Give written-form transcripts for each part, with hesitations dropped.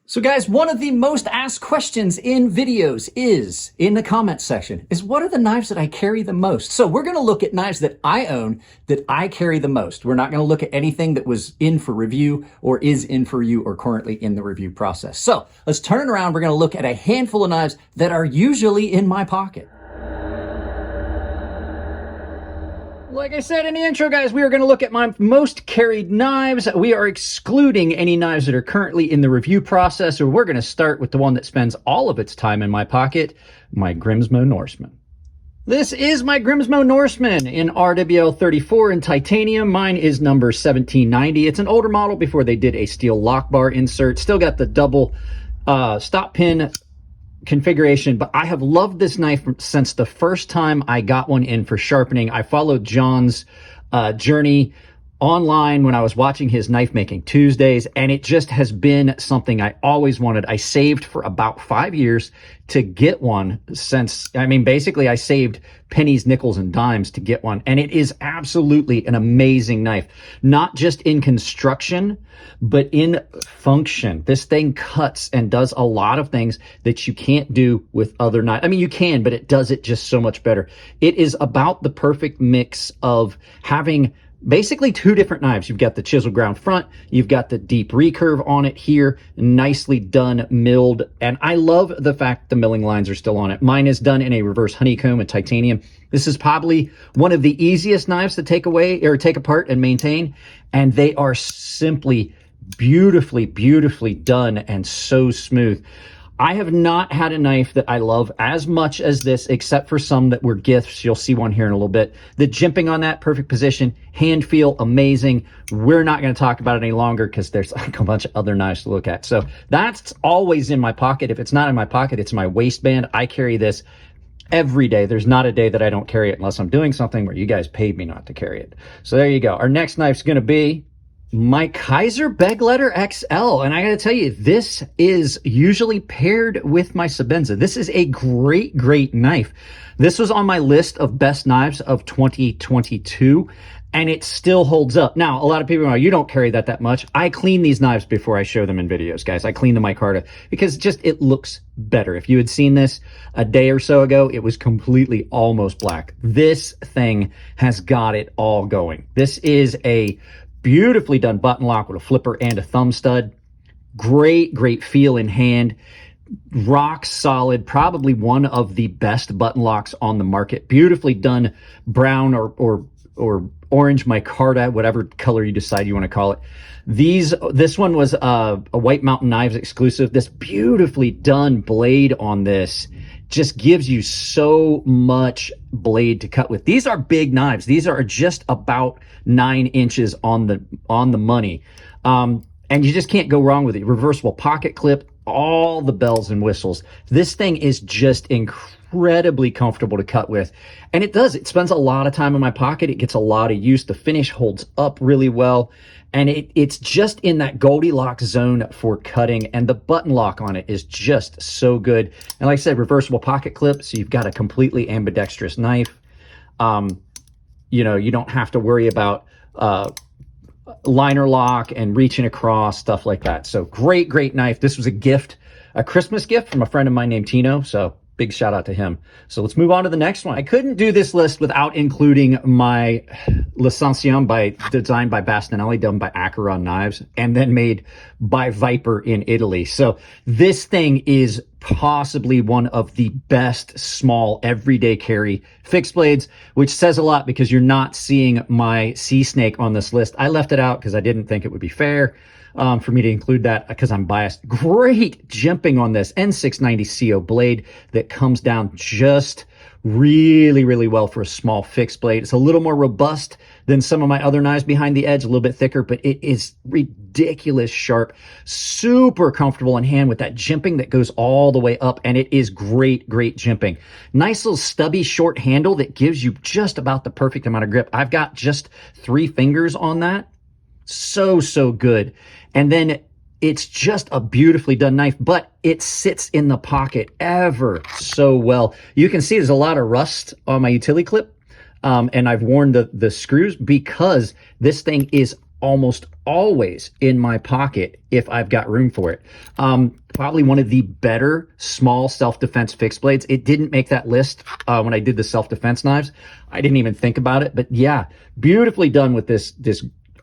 So guys, one of the most asked questions in videos is, in the comments section, is what are the knives that I carry the most? So we're gonna look at knives that I own, that I carry the most. We're not gonna look at anything that was in for review or is in for review or currently in the review process. So let's turn it around. We're gonna look at a handful of knives that are usually in my pocket. Like I said in the intro, guys, we are going to look at my most carried knives. We are excluding any knives that are currently in the review process, or we're going to start with the one that spends all of its time in my pocket, my Grimsmo Norseman. This is my Grimsmo Norseman in RWL 34 in titanium. Mine is number 1790. It's an older model before they did a steel lock bar insert. Still got the double stop pin configuration, but I have loved this knife since the first time I got one in for sharpening. I followed John's journey online when I was watching his Knife Making Tuesdays, and it just has been something I always wanted. I saved for about 5 years to get one since, I mean, basically I saved pennies, nickels, and dimes to get one, and it is absolutely an amazing knife. Not just in construction, but in function. This thing cuts and does a lot of things that you can't do with other knives. I mean, you can, but it does it just so much better. It is about the perfect mix of having basically two different knives. You've got the chisel ground front, you've got the deep recurve on it here, nicely done, milled, and I love the fact the milling lines are still on it. Mine is done in a reverse honeycomb and titanium. This is probably one of the easiest knives to take away or take apart and maintain, and they are simply beautifully, beautifully done and so smooth. I have not had a knife that I love as much as this, except for some that were gifts. You'll see one here in a little bit. The jimping on that, perfect position, hand feel, amazing. We're not going to talk about it any longer because there's like a bunch of other knives to look at. So that's always in my pocket. If it's not in my pocket, it's my waistband. I carry this every day. There's not a day that I don't carry it unless I'm doing something where you guys paid me not to carry it. So there you go. Our next knife's going to be my Kaiser Begleiter XL, and I gotta tell you, this is usually paired with my Sepenza. This is a great, great knife. This was on my list of best knives of 2022, and it still holds up. Now, a lot of people are, you don't carry that much. I clean these knives before I show them in videos, guys. I clean the Micarta because just it looks better. If you had seen this a day or so ago, it was completely almost black. This thing has got it all going. This is a beautifully done button lock with a flipper and a thumb stud. Great, great feel in hand. Rock solid, probably one of the best button locks on the market. Beautifully done brown or orange micarta, whatever color you decide you want to call it. This one was a White Mountain Knives exclusive. This beautifully done blade on this just gives you so much blade to cut with. These are big knives. These are just about 9 inches on the money. And you just can't go wrong with it. Reversible pocket clip, all the bells and whistles. This thing is just incredibly comfortable to cut with. And it spends a lot of time in my pocket. It gets a lot of use. The finish holds up really well. And it's just in that Goldilocks zone for cutting, and the button lock on it is just so good. And like I said, reversible pocket clip, so you've got a completely ambidextrous knife. You know, you don't have to worry about liner lock and reaching across, stuff like that. So great, great knife. This was a gift, a Christmas gift from a friend of mine named Tino, so big shout out to him. So let's move on to the next one. I couldn't do this list without including my Lasancium designed by Bastion, done by Acheron Knives, and then made by Viper in Italy. So this thing is possibly one of the best small everyday carry fixed blades, which says a lot because you're not seeing my Sea Snake on this list. I left it out because I didn't think it would be fair for me to include that because I'm biased. Great jimping on this N690 CO blade that comes down just really, really well for a small fixed blade. It's a little more robust than some of my other knives behind the edge, a little bit thicker, but it is ridiculous sharp, super comfortable in hand with that jimping that goes all the way up, and it is great, great jimping. Nice little stubby short handle that gives you just about the perfect amount of grip. I've got just 3 fingers on that. So, so good. And then it's just a beautifully done knife, but it sits in the pocket ever so well. You can see there's a lot of rust on my utility clip, and I've worn the screws because this thing is almost always in my pocket if I've got room for it. Probably one of the better small self-defense fixed blades. It didn't make that list when I did the self-defense knives. I didn't even think about it, but yeah, beautifully done with this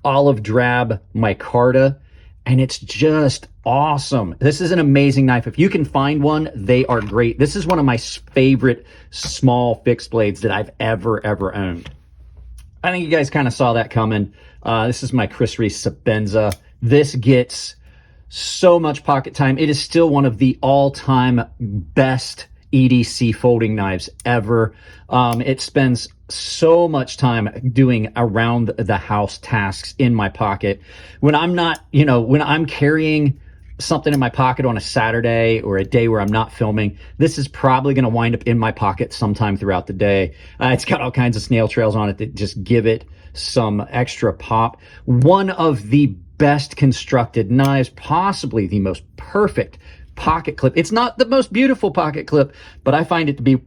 olive drab micarta, and it's just awesome. This is an amazing knife. If you can find one, they are great. This is one of my favorite small fixed blades that I've ever owned. I think you guys kind of saw that coming. This is my Reese Sepenza. This gets so much pocket time. It is still one of the all-time best EDC folding knives ever. It spends so much time doing around the house tasks in my pocket. When I'm not, when I'm carrying something in my pocket on a Saturday or a day where I'm not filming, this is probably going to wind up in my pocket sometime throughout the day. It's got all kinds of snail trails on it that just give it some extra pop. One of the best constructed knives, possibly the most perfect pocket clip. It's not the most beautiful pocket clip, but I find it to be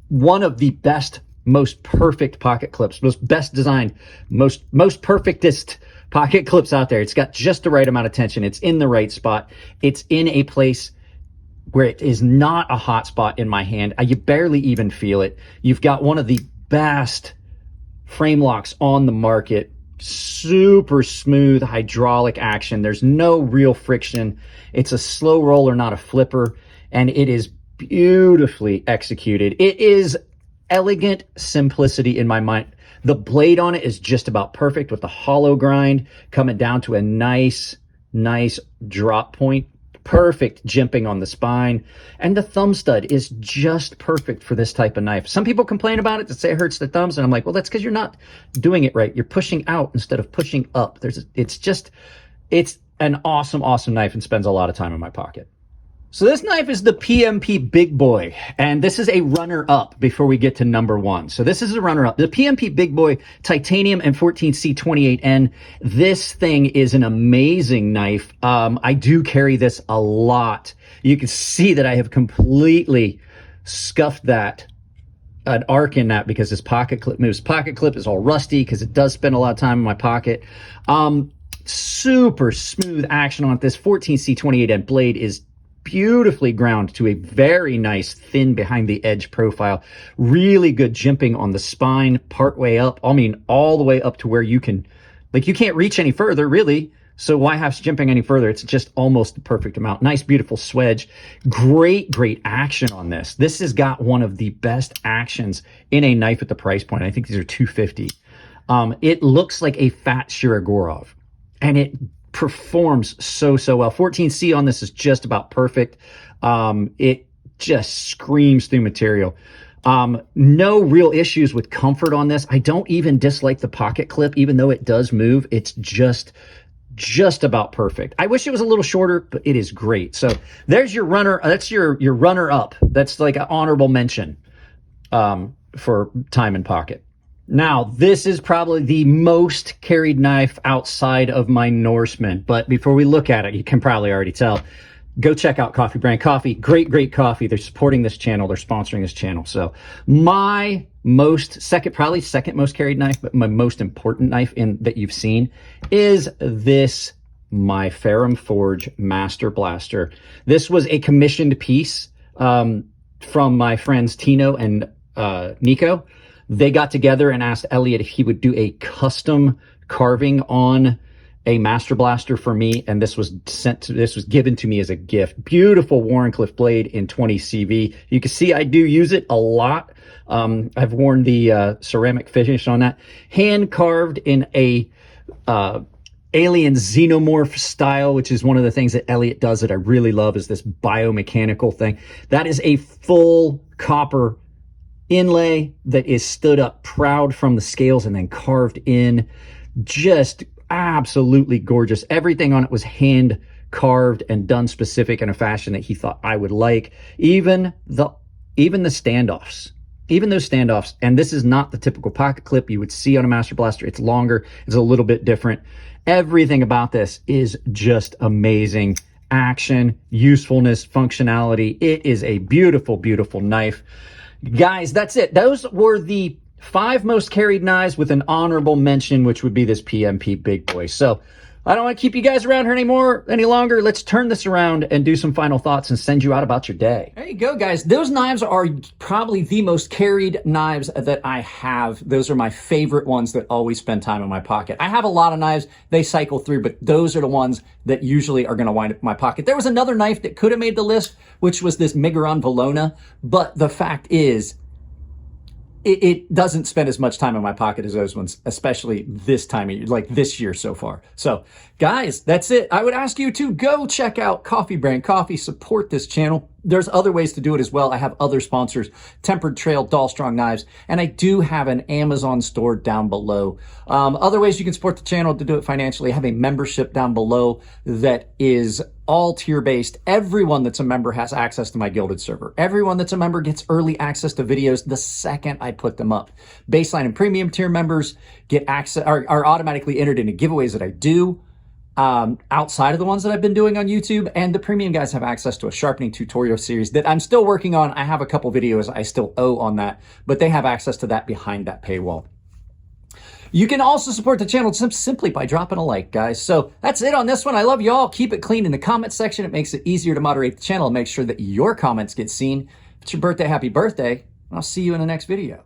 one of the best, most perfect pocket clips, most best designed, most perfectest pocket clips out there. It's got just the right amount of tension. It's in the right spot. It's in a place where it is not a hot spot in my hand. You barely even feel it. You've got one of the best frame locks on the market. Super smooth hydraulic action. There's no real friction. It's a slow roller, not a flipper, and it is beautifully executed. It is elegant simplicity in my mind. The blade on it is just about perfect with the hollow grind coming down to a nice drop point. Perfect jimping on the spine, and the thumb stud is just perfect for this type of knife. Some people complain about it to say it hurts the thumbs, and I'm like, well, that's because you're not doing it right. You're pushing out instead of pushing up. It's an awesome knife and spends a lot of time in my pocket. So this knife is the PMP Big Boy, and this is a runner-up before we get to number one. So this is a runner-up. The PMP Big Boy Titanium M14C28N. This thing is an amazing knife. I do carry this a lot. You can see that I have completely scuffed an arc in that because this pocket clip moves. Pocket clip is all rusty because it does spend a lot of time in my pocket. Super smooth action on it. This 14C28N blade is beautifully ground to a very nice thin behind the edge profile. Really good jimping on the spine part way up. I mean, all the way up to where you can, you can't reach any further really. So why have jimping any further? It's just almost the perfect amount. Nice, beautiful swedge. Great action on this. This has got one of the best actions in a knife at the price point. I think these are $250. It looks like a fat Shirogorov, and it performs so well. 14C on this is just about perfect. It just screams through material. No real issues with comfort on this. I don't even dislike the pocket clip, even though it does move. It's just about perfect. I wish it was a little shorter, but it is great. So there's your runner. That's your runner up. That's like an honorable mention for time and pocket. Now, this is probably the most carried knife outside of my Norseman. But before we look at it, you can probably already tell, go check out Coffee Brand Coffee. Great coffee. They're supporting this channel. They're sponsoring this channel. So my probably second most carried knife, but my most important knife that you've seen is this, my Ferrum Forge Master Blaster. This was a commissioned piece from my friends Tino and Nico. They got together and asked Elliot if he would do a custom carving on a Master Blaster for me, and this was given to me as a gift. Beautiful Wharncliffe blade in 20 CV. You can see I do use it a lot. I've worn the ceramic finish on that. Hand carved in a alien xenomorph style, which is one of the things that Elliot does that I really love, is this biomechanical thing. That is a full copper inlay that is stood up proud from the scales and then carved in. Just absolutely gorgeous. Everything on it was hand carved and done specific in a fashion that he thought I would like. Even the standoffs. Even those standoffs, and this is not the typical pocket clip you would see on a Master Blaster. It's longer, it's a little bit different. Everything about this is just amazing. Action, usefulness, functionality. It is a beautiful knife. Guys, that's it. Those were the 5 most carried knives with an honorable mention, which would be this PMP Big Boy. So I don't want to keep you guys around here any longer. Let's turn this around and do some final thoughts and send you out about your day. There you go, guys. Those knives are probably the most carried knives that I have. Those are my favorite ones that always spend time in my pocket. I have a lot of knives. They cycle through, but those are the ones that usually are going to wind up in my pocket. There was another knife that could have made the list, which was this Micarta Valona. But the fact is, it doesn't spend as much time in my pocket as those ones, especially this time of year, like this year so far. So guys, that's it. I would ask you to go check out Coffee Brand Coffee, support this channel. There's other ways to do it as well. I have other sponsors, Tempered Trail, Doll Strong Knives, and I do have an Amazon store down below. Other ways you can support the channel to do it financially, I have a membership down below that is all tier-based. Everyone that's a member has access to my Gilded server. Everyone that's a member gets early access to videos the second I put them up. Baseline and premium tier members get access, are automatically entered into giveaways that I do. Outside of the ones that I've been doing on YouTube, and the premium guys have access to a sharpening tutorial series that I'm still working on. I have a couple videos I still owe on that, but they have access to that behind that paywall. You can also support the channel simply by dropping a like, guys. So that's it on this one. I love you all. Keep it clean in the comment section. It makes it easier to moderate the channel and make sure that your comments get seen. If it's your birthday, happy birthday. I'll see you in the next video.